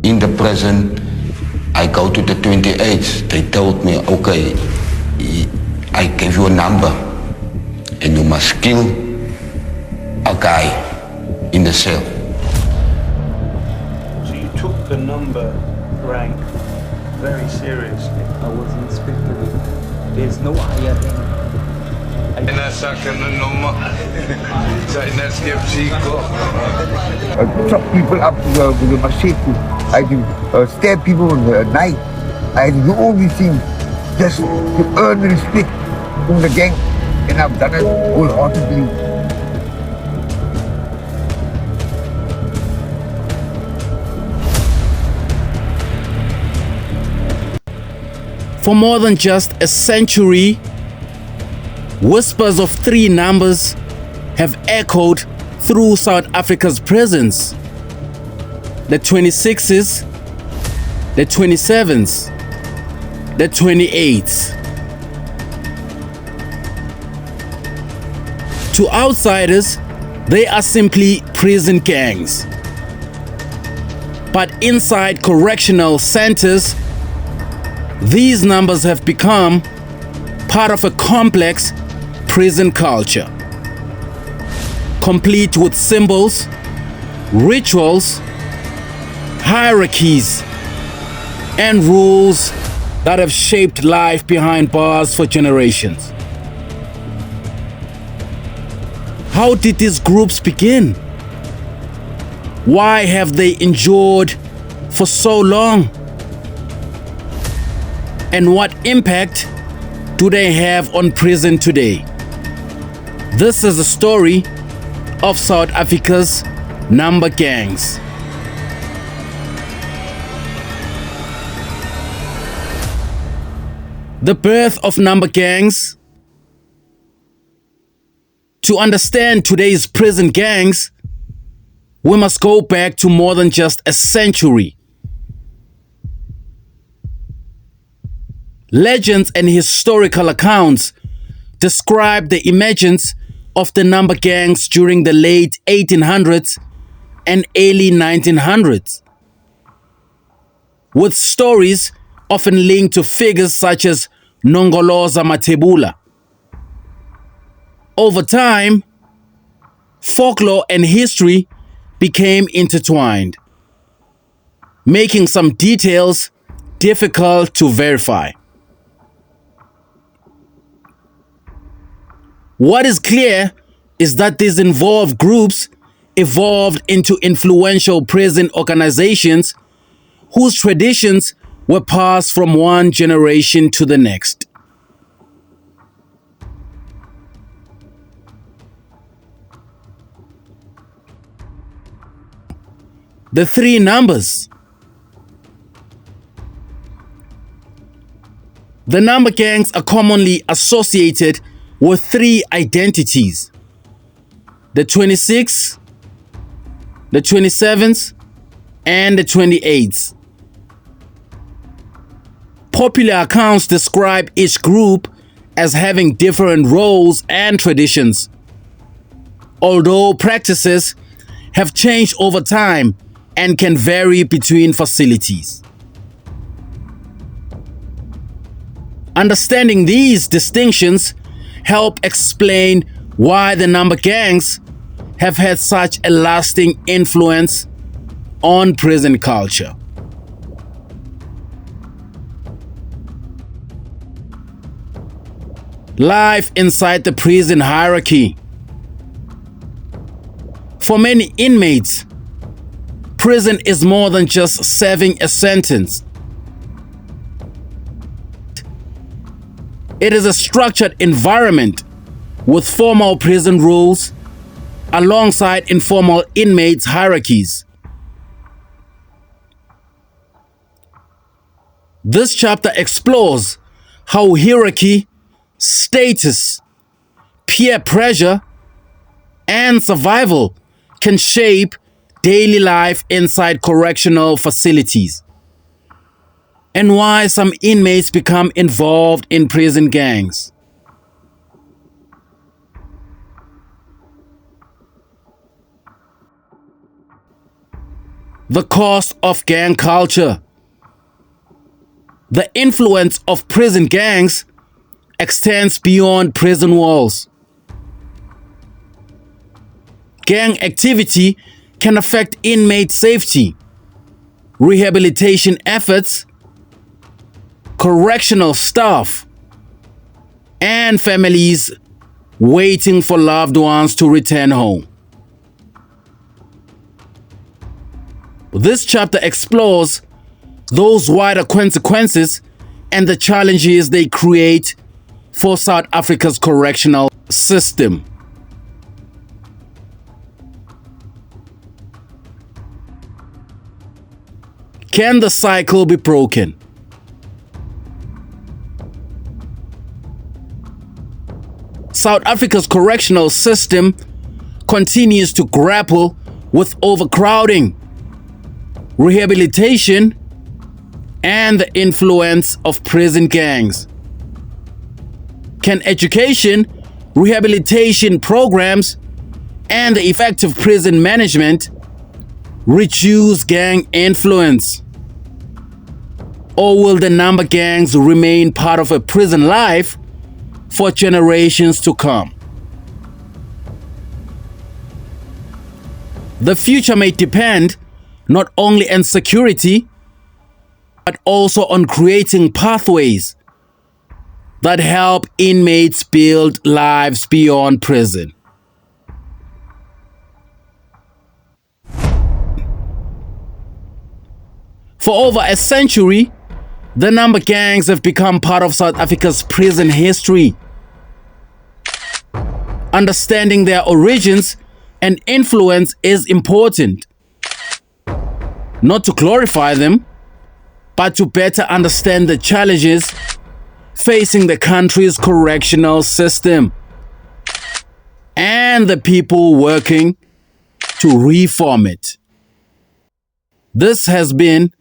in the prison, I go to the 28th. They told me, okay, I give you a number and you must kill a guy in the cell. So you took the number rank very seriously. I was inspector. There's no higher rank. Chop people up with a machete. I do stab people with a knife. I do all these things just to earn respect from the gang, and I've done it wholeheartedly. For more than just a century, whispers of three numbers have echoed through South Africa's prisons: the 26s, the 27s, the 28s. To outsiders, they are simply prison gangs. But inside correctional centers, these numbers have become part of a complex prison culture, complete with symbols, rituals, hierarchies, and rules that have shaped life behind bars for generations. How did these groups begin? Why have they endured for so long? And what impact do they have on prison today? This is the story of South Africa's number gangs. The birth of number gangs. To understand today's prison gangs, we must go back to more than just a century. Legends and historical accounts describe the emergence of the number gangs during the late 1800s and early 1900s, with stories often linked to figures such as Nongoloza Mathebula. Over time, folklore and history became intertwined, making some details difficult to verify. What is clear is that these involved groups evolved into influential prison organizations whose traditions were passed from one generation to the next. The three numbers. The number gangs are commonly associated with three identities: the 26, the 27s, and the 28s. Popular accounts describe each group as having different roles and traditions, although practices have changed over time and can vary between facilities. Understanding these distinctions help explain why the number gangs have had such a lasting influence on prison culture. Life inside the prison hierarchy. For many inmates, prison is more than just serving a sentence. It is a structured environment with formal prison rules alongside informal inmates' hierarchies. This chapter explores how hierarchy, status, peer pressure, and survival can shape daily life inside correctional facilities, and why some inmates become involved in prison gangs. The cost of gang culture. The influence of prison gangs extends beyond prison walls. Gang activity can affect inmate safety, rehabilitation efforts, correctional staff, and families waiting for loved ones to return home. This chapter explores those wider consequences and the challenges they create for South Africa's correctional system. Can the cycle be broken? South Africa's correctional system continues to grapple with overcrowding, rehabilitation, and the influence of prison gangs. Can education, rehabilitation programs, and the effective prison management reduce gang influence? Or will the number gangs remain part of a prison life for generations to come? The future may depend not only on security, but also on creating pathways that help inmates build lives beyond prison. For over a century, the number gangs have become part of South Africa's prison history. Understanding their origins and influence is important, not to glorify them, but to better understand the challenges facing the country's correctional system and the people working to reform it. This has been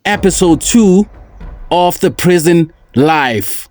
episode 2 of The Prison Life.